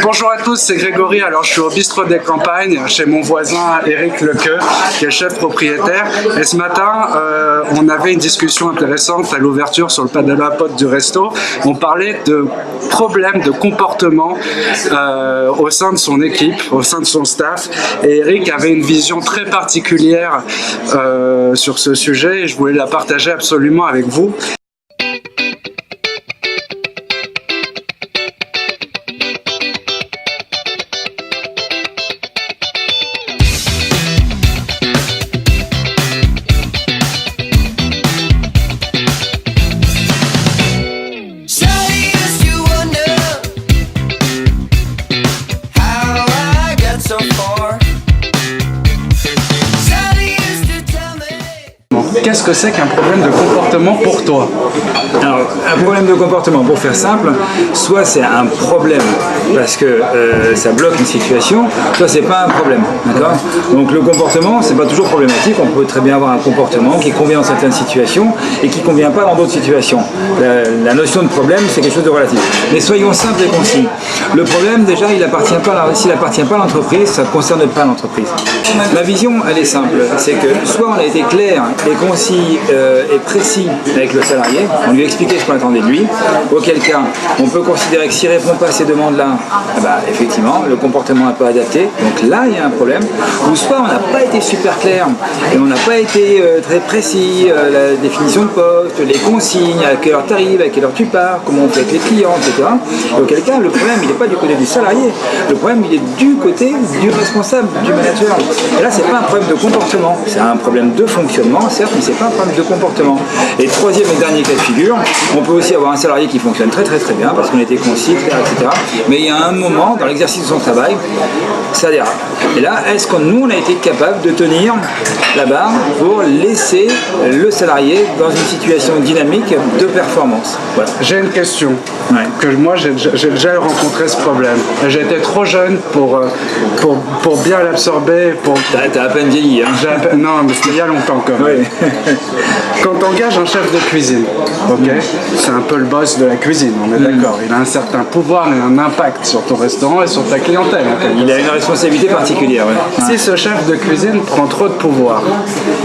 Bonjour à tous, c'est Grégory. Alors je suis au bistrot des campagnes chez mon voisin Eric Lequeux, qui est chef propriétaire. Et ce matin, on avait une discussion intéressante à l'ouverture sur le paddle à potes du resto. On parlait de problèmes de comportement au sein de son équipe, au sein de son staff. Et Eric avait une vision très particulière sur ce sujet et je voulais la partager absolument avec vous. Qu'est-ce que c'est qu'un problème de comportement pour toi? Alors, un problème de comportement, pour faire simple, soit c'est un problème parce que ça bloque une situation, soit c'est pas un problème, d'accord? Donc le comportement, c'est pas toujours problématique, on peut très bien avoir un comportement qui convient dans certaines situations et qui convient pas dans d'autres situations. La notion de problème, c'est quelque chose de relatif. Mais soyons simples et concis. Le problème, déjà, s'il appartient pas à l'entreprise, ça ne concerne pas l'entreprise. Ma vision, elle est simple, c'est que soit on a été clair et concis et précis avec le salarié, on lui expliquait ce qu'on attendait de lui, auquel cas on peut considérer que s'il ne répond pas à ces demandes-là, effectivement, le comportement n'est pas adapté, donc là il y a un problème, ou soit on n'a pas été super clair et on n'a pas été très précis, la définition de poste, les consignes, à quelle heure tu arrives, à quelle heure tu pars, comment on fait avec les clients, etc. Et auquel cas le problème il n'est pas du côté du salarié, le problème il est du côté du responsable, du manager. Et là c'est pas un problème de comportement, c'est un problème de fonctionnement, certes, mais c'est pas un problème de comportement. Et troisième et dernier cas de figure, on peut aussi avoir un salarié qui fonctionne très bien parce qu'on était concis, etc. Mais il y a un moment dans l'exercice de son travail, ça dérape. Et là, est-ce que nous, on a été capable de tenir la barre pour laisser le salarié dans une situation dynamique de performance? Voilà. J'ai une question. Que moi, j'ai déjà rencontré ce problème. J'étais trop jeune pour bien l'absorber. T'as à peine vieilli, hein? Non, mais c'était il y a longtemps quand même. Oui. Quand on engage un chef de cuisine, c'est un peu le boss de la cuisine, on est d'accord. Il a un certain pouvoir et un impact sur ton restaurant et sur ta clientèle. Il a une responsabilité particulière. Ouais. Si ce chef de cuisine prend trop de pouvoir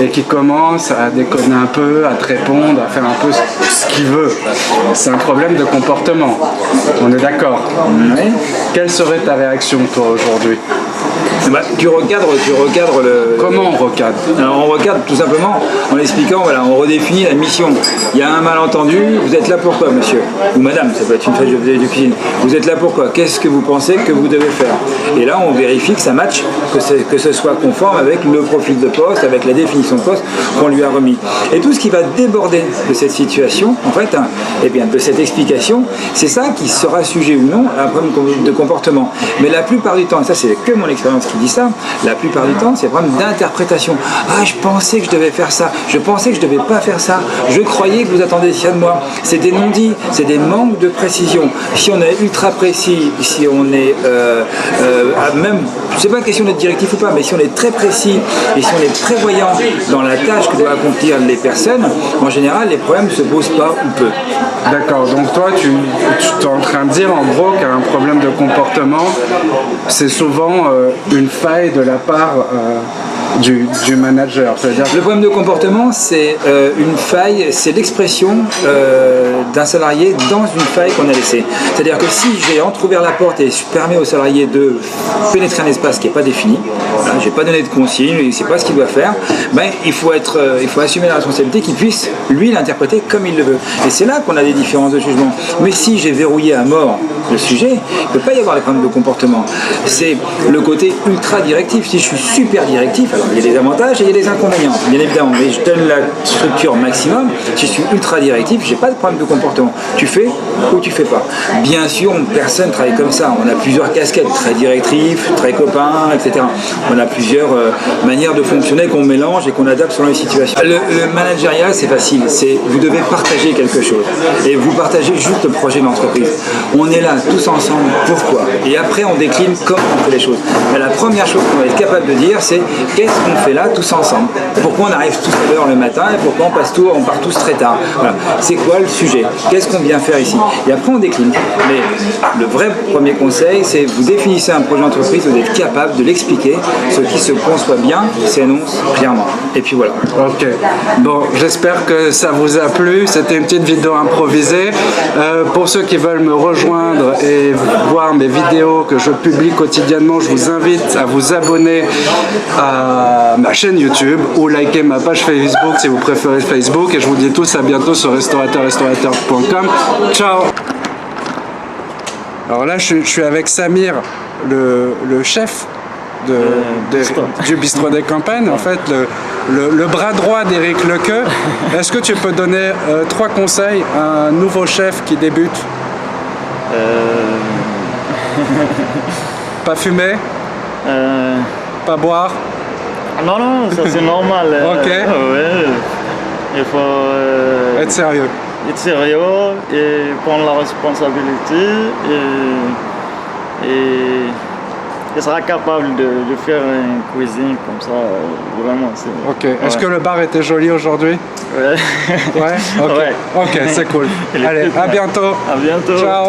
et qu'il commence à déconner un peu, à te répondre, à faire un peu ce qu'il veut, c'est un problème de comportement. On est d'accord. Oui. Quelle serait ta réaction toi aujourd'hui? Tu recadres le... Comment on recadre? Alors, on recadre tout simplement en expliquant, voilà, on redéfinit la mission. Il y a un malentendu, vous êtes là pourquoi, monsieur? Ou madame, ça peut être une chef de cuisine. Vous êtes là pourquoi? Qu'est-ce que vous pensez que vous devez faire? Et là, on vérifie que ça matche, que ce soit conforme avec le profil de poste, avec la définition de poste qu'on lui a remis. Et tout ce qui va déborder de cette situation, en fait, de cette explication, c'est ça qui sera sujet ou non à un problème de comportement. Mais la plupart du temps, et ça c'est que mon expérience qui dit ça, la plupart du temps c'est un problème d'interprétation. Ah, je pensais que je devais faire ça, je pensais que je devais pas faire ça, je croyais que vous attendiez ça de moi. C'est des non-dits, c'est des manques de précision. Si on est ultra précis, si on est même, c'est pas une question d'être directif ou pas, mais si on est très précis et si on est prévoyant dans la tâche que doivent accomplir les personnes, en général les problèmes ne se posent pas ou peu. D'accord, donc toi tu es en train de dire en gros qu'un problème de comportement c'est souvent une faille de la part du manager. Le problème de comportement, c'est une faille, c'est l'expression d'un salarié dans une faille qu'on a laissée. C'est-à-dire que si j'ai entrouvert la porte et je permets au salarié de pénétrer un espace qui n'est pas défini, je n'ai pas donné de consigne, il ne sait pas ce qu'il doit faire, il faut assumer la responsabilité qu'il puisse, lui, l'interpréter comme il le veut. Et c'est là qu'on a des différences de jugement. Mais si j'ai verrouillé à mort le sujet, il ne peut pas y avoir les problèmes de comportement. C'est le côté ultra directif. Si je suis super directif, alors il y a des avantages et il y a des inconvénients, bien évidemment, mais je donne la structure maximum. Si je suis ultra directif, j'ai pas de problème de comportement. Tu fais ou tu fais pas. Bien sûr, personne travaille comme ça. On a plusieurs casquettes, très directif, très copain, etc. On a plusieurs manières de fonctionner qu'on mélange et qu'on adapte selon les situations. Le managérial, c'est facile. C'est vous devez partager quelque chose et vous partagez juste le projet de l'entreprise. On est là tous ensemble. Pourquoi? Et après, on décline comment on fait les choses. Mais la première chose qu'on va être capable de dire, c'est quel qu'est-ce qu'on fait là tous ensemble? Pourquoi on arrive tous à l'heure le matin et pourquoi on part tous très tard? Voilà. C'est quoi le sujet? Qu'est-ce qu'on vient faire ici? Et après on décline. Mais le vrai premier conseil, c'est vous définissez un projet d'entreprise, vous êtes capable de l'expliquer, ce qui se conçoit bien s'énonce clairement. Et puis voilà. Ok, bon, j'espère que ça vous a plu. C'était une petite vidéo improvisée. Pour ceux qui veulent me rejoindre et voir mes vidéos que je publie quotidiennement, je vous invite à vous abonner à ma chaîne YouTube ou liker ma page Facebook si vous préférez Facebook. Et je vous dis tous à bientôt sur restaurateur.com. Ciao. Alors là, je suis avec Samir, le chef du Bistrot des Campagnes, en fait, le bras droit d'Éric Lequeux. Est-ce que tu peux donner 3 conseils à un nouveau chef qui débute? Pas fumer? Pas boire? Non, ça c'est normal. Ok. Ouais. Il faut Être sérieux. être sérieux et prendre la responsabilité et sera capable de faire une cuisine comme ça, vraiment. Ok. Est-ce que le bar était joli aujourd'hui? Ouais. Ouais. Ok. Ouais. Ok, c'est cool. Allez, à bientôt. À bientôt. Ciao.